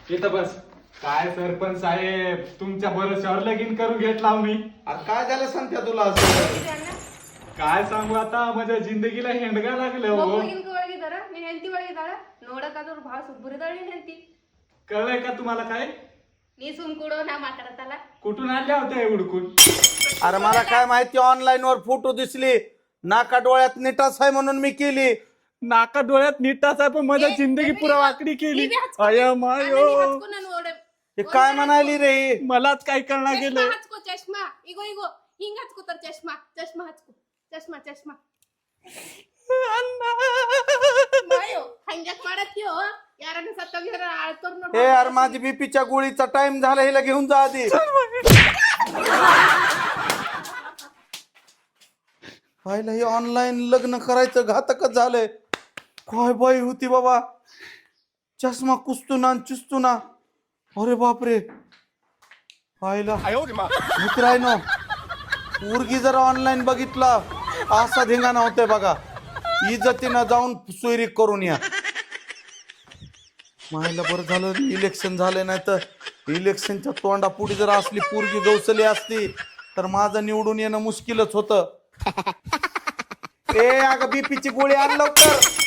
इथं बस. काय सरपंच साहेब, तुमच्या भरोश्यावर लगीन करून घेतला मी. अरे काय झालं सांगते तुला असं? काय सांगू आता, माझ्या जिंदगीला हेंडगा लागलं हो. कळलंय का तुम्हाला काय? कुठून आल्या होत्या उडकून? अरे मला काय माहिती, ऑनलाईन वर फोटो दिसली, नाका डोळ्यात निटास आहे म्हणून मी केली. नाका डोळ्यात नीटाच आहे, पण माझ्या जिंदगी पुरा वाकडी केली. अय मायो, हे काय म्हणाली रे? मलाच काय करणार गेलं. चष्मा इगो इगो हिंग हचको तर चष्मा चष्मा हचको चष्मा चष्मा मायो हंग्यात मारत यो याराने सत्ता घेर करून हे यार, माझी बीपीच्या गोळीचा टाइम झाला, हिला घेऊन जा आधी. पाहिलं, हे ऑनलाईन लग्न करायचं घातकच झालंय. काय बाई होती बाबा, चष्मा कुसतुना चुसतुना. अरे बापरे. पाहिला मित्रांनो, पोरगी जरा ऑनलाईन बघितला असा धिंगाणा होतोय बघा. इज्जतीनं जाऊन सोयरी करून या. मायला बरं झालं इलेक्शन झालं, नाही तर इलेक्शनच्या तोंडापुढे जर असली पोरगी गवसली असती तर माझं निवडून येणं मुश्किलच होतं. ए अगं, बीपीची गोळी आण लवकर.